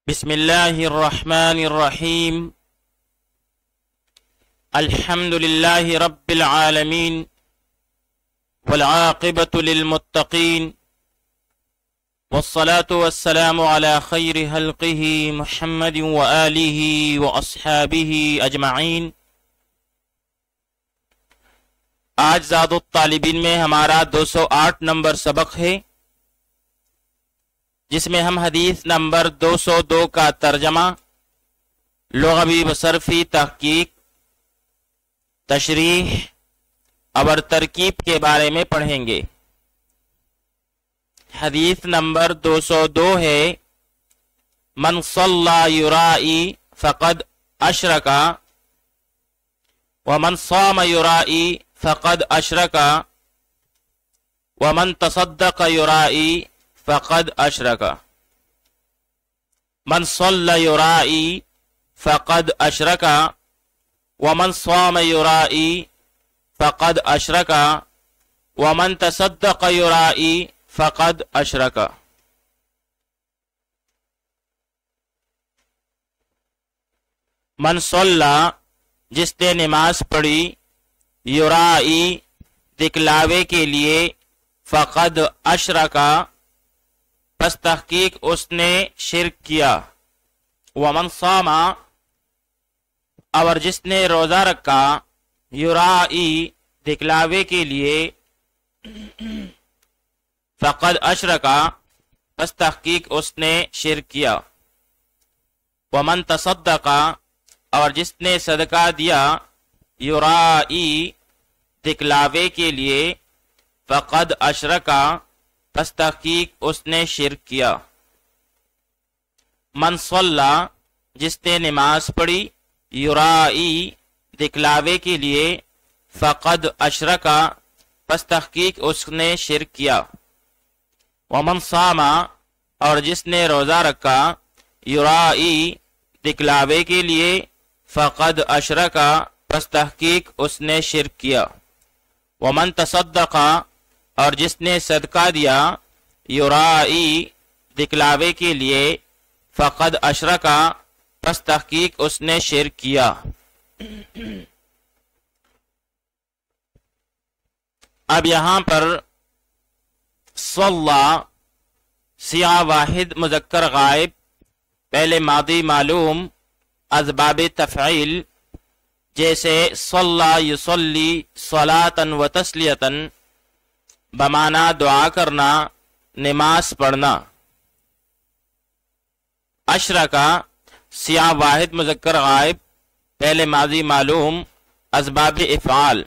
بسم اللہ الرحمن الرحیم الحمد للہ رب العالمین والعاقبۃ للمتقین والصلاة والسلام علی خیر خلقہ محمد وآلہ واصحابہ اجمعین۔ آج زاد الطالبین میں ہمارا 208 نمبر سبق ہے، جس میں ہم حدیث نمبر 202 کا ترجمہ، لغوی و صرفی تحقیق، تشریح اور ترکیب کے بارے میں پڑھیں گے۔ حدیث نمبر 202 ہے، من صلی یرائی فقد اشرک ومن صام یرائی فقد اشرک ومن تصدق یرائی فقد اشرک۔ من صلی یرائی فقد اشرک ومن صام یرائی فقد اشرک ومن تصدق یرائی فقد اشرک۔ من صلی، جس نے نماز پڑھی، یرائی، دکھلاوے کے لیے، فقد اشرک، پس تحقیق اس نے شرک کیا۔ ومن صام، اور جس نے روزہ رکھا، یرائی، دکھلاوے کے لیے، فقد اشرک، پس تحقیق اس نے شرک کیا۔ ومن تصدق، اور جس نے صدقہ دیا، یرائی، دکھلاوے کے لیے، فقد اشرک، پس تحقیق اس نے شرک کیا۔ من صلی، جس نے نماز پڑھی، یرائی، دکھلاوے کے لیے، فقد اشرک، پس تحقیق اس نے شرک کیا۔ ومن صام، اور جس نے روزہ رکھا، یرائی، دکھلاوے کے لیے، فقد اشرک، پس تحقیق اس نے شرک کیا۔ ومن تصدق، اور جس نے صدقہ دیا، یرائی، دکھلاوے کے لیے، فقد اشرک، پس تحقیق اس نے شرک کیا۔ اب یہاں پر صلی، صیغہ واحد مذکر غائب، پہلے ماضی معلوم، اسباب تفعیل، جیسے صلی یصلی صلاۃً و تسلیۃً، بمعنی دعا کرنا، نماز پڑھنا۔ اشرکا، صیغہ واحد مذکر غائب، پہلے ماضی معلوم، اسباب افعال،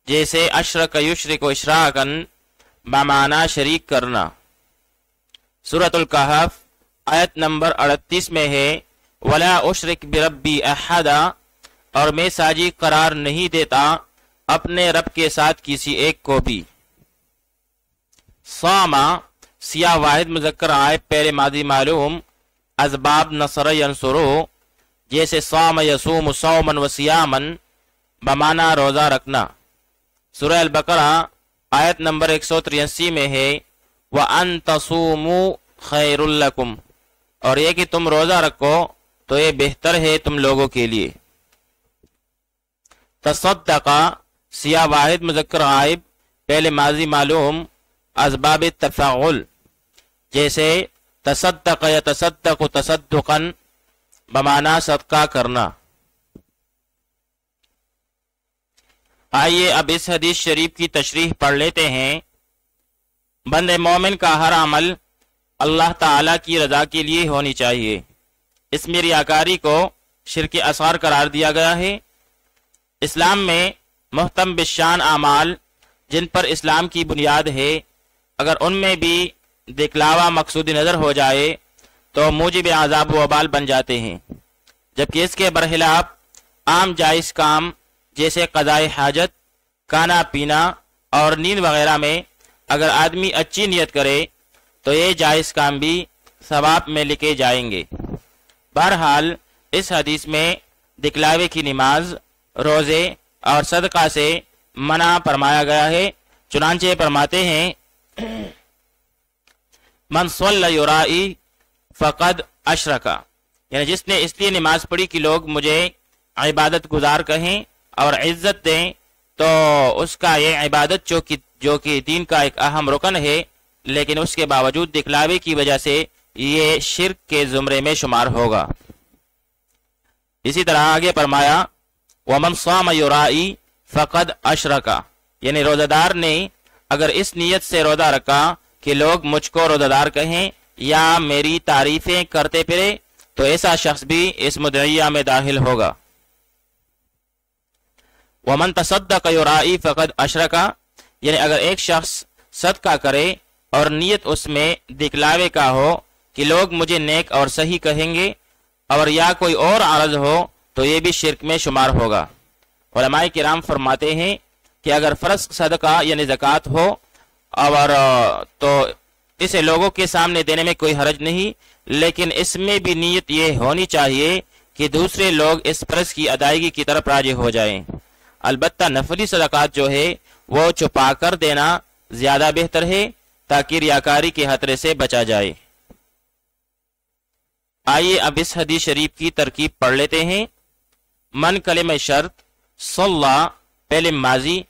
جیسے اشرک یشرک اشراکاً، بمعنی شریک کرنا۔ سورۃ الکہف آیت نمبر 38 میں ہے، ولا اشرک بربی احدا، اور میں ساجی قرار نہیں دیتا اپنے رب کے ساتھ کسی ایک کو بھی۔ صاما، صیغہ واحد مذکر غائب، پہلے ماضی معلوم، اسباب نصر ینصرو، جیسے صام یصوم صوما و صیاما، بمعنی روزہ رکھنا۔ سورہ البقرہ آیت نمبر 183 میں ہے، وَأَن تَصُومُوا خَيْرٌ لَكُمْ، اور یہ کہ تم روزہ رکھو تو یہ بہتر ہے تم لوگوں کے لیے۔ تصدقہ، صیغہ واحد مذکر غائب، پہلے ماضی معلوم، اسباب تفاعل، جیسے تصدق یتصدق تصدقا، بمعنی صدقہ کرنا۔ آئیے اب اس حدیث شریف کی تشریح پڑھ لیتے ہیں۔ بند مومن کا ہر عمل اللہ تعالی کی رضا کے لیے ہونی چاہیے۔ اس میں ریاکاری کو شرک اصغر قرار دیا گیا ہے۔ اسلام میں محتم بالشان اعمال، جن پر اسلام کی بنیاد ہے، اگر ان میں بھی دکھلاوا مقصود نظر ہو جائے تو موجب عذاب و وبال بن جاتے ہیں، جبکہ اس کے برخلاف عام جائز کام جیسے قضاء حاجت، کھانا پینا اور نیند وغیرہ میں اگر آدمی اچھی نیت کرے تو یہ جائز کام بھی ثواب میں لکھے جائیں گے۔ بہرحال اس حدیث میں دکھلاوے کی نماز، روزے اور صدقہ سے منع فرمایا گیا ہے۔ چنانچہ فرماتے ہیں، من صلی یرائی فقد अशरका, यानी जिसने इसलिए नमाज पढ़ी कि लोग मुझे इबादत गुजार कहें और इज्जत दें, तो उसका ये इबादत जो कि दीन का एक अहम रुकन है, लेकिन उसके बावजूद दिखलावे की वजह से ये शिर्क के जुमरे में शुमार होगा। इसी तरह आगे फरमाया वमन साम युराई फकद अशरका, यानी रोजादार ने अगर इस नीयत से रोजा रखा कि लोग मुझको रोजादार कहें या मेरी तारीफें करते फिरे, तो ऐसा शख्स भी इस मुद्दइया में दाखिल होगा। वमन तसद्दक़ युराई फकद अशरका, यानी अगर एक शख्स सदका करे और नीयत उसमें दिखलावे का हो कि लोग मुझे नेक और सही कहेंगे, और या कोई और आरज हो, तो ये भी शिर्क में शुमार होगा। उलमाए किराम फरमाते हैं कि अगर फर्ज सदका यानी ज़कात हो और तो इसे लोगों के सामने देने में कोई हरज नहीं, लेकिन इसमें भी नीयत ये होनी चाहिए कि दूसरे लोग इस फर्ज की अदायगी की तरफ राजी हो जाएं। अलबत्ता नफली सदकात जो है वो छुपा कर देना ज्यादा बेहतर है, ताकि रियाकारी के खतरे से बचा जाए। आइए अब इस हदीस शरीफ की तरकीब पढ़ लेते हैं। मन कलिमा शर्त सल्ला पहले माजी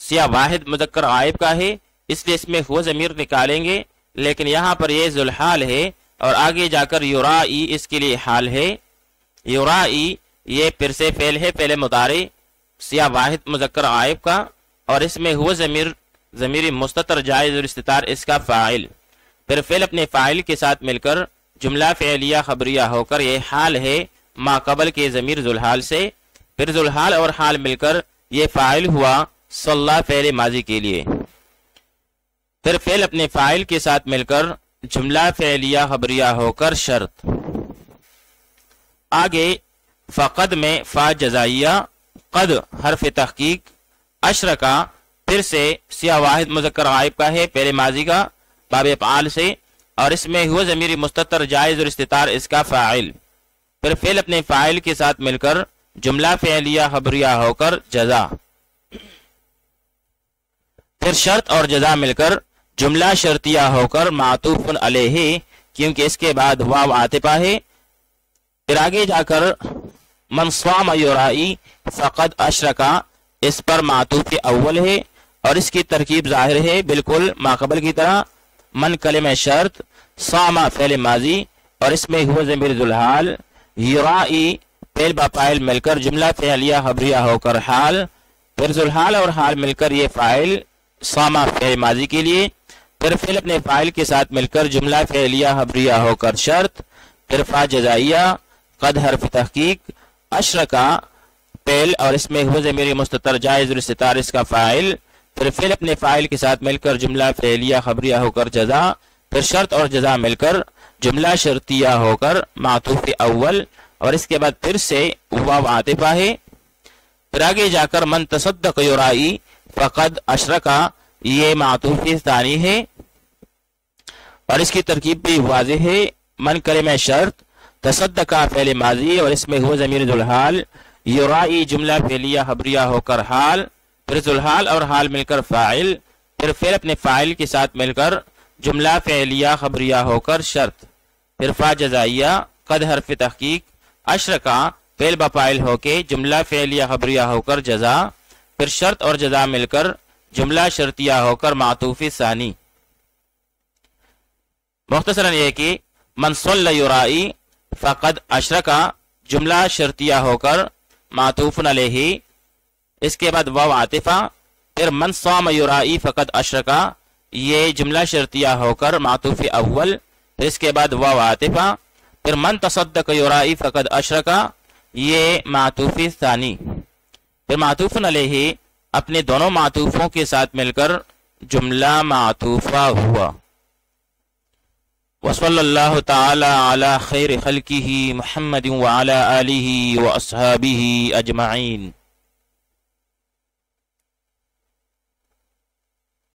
सिया वाहिद मुज़क्कर गायब का है, इसलिए इसमें हुआ ज़मीर निकालेंगे, लेकिन यहाँ पर यह जुल्हाल है और आगे जाकर युराई इसके लिए हाल है। युराई ये फिर से फेल है, पहले मुतारे सिया वाहिद मुज़क्कर गायब का, और इसमें हुआ ज़मीर मुस्ततर जायज़ और इस्तितार इसका फ़ाइल। फिर फेल अपने फ़ाइल के साथ मिलकर जुमला फ़ेलिया खबरिया होकर यह हाल है मा कबल के ज़मीर जुल्हाल से। फिर जुल्हाल और हाल मिलकर यह फ़ाइल हुआ सल्ला फ़ेल माजी के लिए। फिर फेल अपने फ़ाइल के साथ मिलकर जुमला फ़ेलिया खबरिया होकर शर्त। आगे फ़क़द में फ़ा जज़ाइया, क़द हर्फ तहक़ीक़, अशरका फिर से सिया वाहिद मुज़क्कर गायब का है, पहले माजी का बाब अफ़आल से, और इसमें हुआ ज़मीर मुस्ततर जायज़ और इस्तितार इसका फ़ाइल। फिर फेल अपने फ़ाइल के साथ मिलकर जुमला फ़ेलिया खबरिया होकर जज़ा। फिर शर्त और जज़ा मिलकर जुमला शर्तिया होकर मातूफ़ुन अलैहि, क्योंकि इसके बाद वाव आतिफ़ा है। फिर आगे जाकर मन स्वाम युराई फ़क़द अशरका, इस पर मातूफ़ अव्वल है और इसकी तरकीब ज़ाहिर है बिल्कुल माक़बल की तरह। मन कलिमा शर्त, सामा फ़ेल माजी और इसमें हुआ ज़मीर जुल्हाल, युराई फेल बाफ़ाइल मिलकर जुमला फ़ेलिया खबरिया होकर हाल। फिर जुल्हाल और हाल मिलकर ये फ़ाइल सामा फ़ेल माजी के लिए। फिर फेल अपने फ़ाइल के साथ मिलकर जुमला फ़ेलिया खबरिया होकर शर्त। फिर फ़ा जज़ाइया, क़द हर्फ तहक़ीक़, अशरका फेल और इसमें हुआ ज़मीर मुस्ततर जायज़ और इस्तितार इसका फ़ाइल। फिर फेल अपने फ़ाइल के साथ मिलकर जुमला फ़ेलिया खबरिया होकर जज़ा। फिर शर्त और जज़ा मिलकर जुमला शर्तिया होकर मातूफ़ अव्वल, और इसके बाद फिर से वाव आतिफ़ा है। फिर आगे जाकर मन तसद्दक़ युराई फ़क़द अशरका, ये मातूफ़ तानी है और इसकी तरकीब भी वाज़ेह है। मन कलिमा शर्त, तसद्दक़ा फ़ेल माजी और इसमें हुआ ज़मीर जुल्हाल, युराई जुमला फ़ेलिया खबरिया होकर हाल। फिर जुल्हाल और हाल मिलकर फ़ाइल। फिर फेल अपने फ़ाइल के साथ मिलकर जुमला फ़ेलिया खबरिया होकर शर्त। फिर फ़ा जज़ाइया, क़द हर्फ तहक़ीक़, अशरका फेल बफ़ाइल होके जुमला फ़ेलिया खबरिया होकर जज़ा। फिर शर्त और जज़ा मिलकर जुमला शर्तिया होकर मातूफ़ सानी। मुख्तसरन यह कि मन सल्ला युराई फ़क़द अशरका जुमला शर्तिया होकर मातूफ़ुन अलैहि, इसके बाद वाव आतिफ़ा। फिर मन साम युराई फ़क़द अशरका, ये जुमला शर्तिया होकर मातूफ़ अव्वल। फिर इसके बाद वाव आतिफ़ा। फिर मन तसद्दक़ युराई फ़क़द अशरका, ये मातूफ़ सानी। फिर मातूफ़ुन अलैहि अपने दोनों मातूफ़ों के साथ मिलकर जुमला मातूफ़ा हुआ। वसल्लल्लाहु तआला अला खैर खल्किही मुहम्मदिन व अला आलिही व अस्हाबिही अजमईन।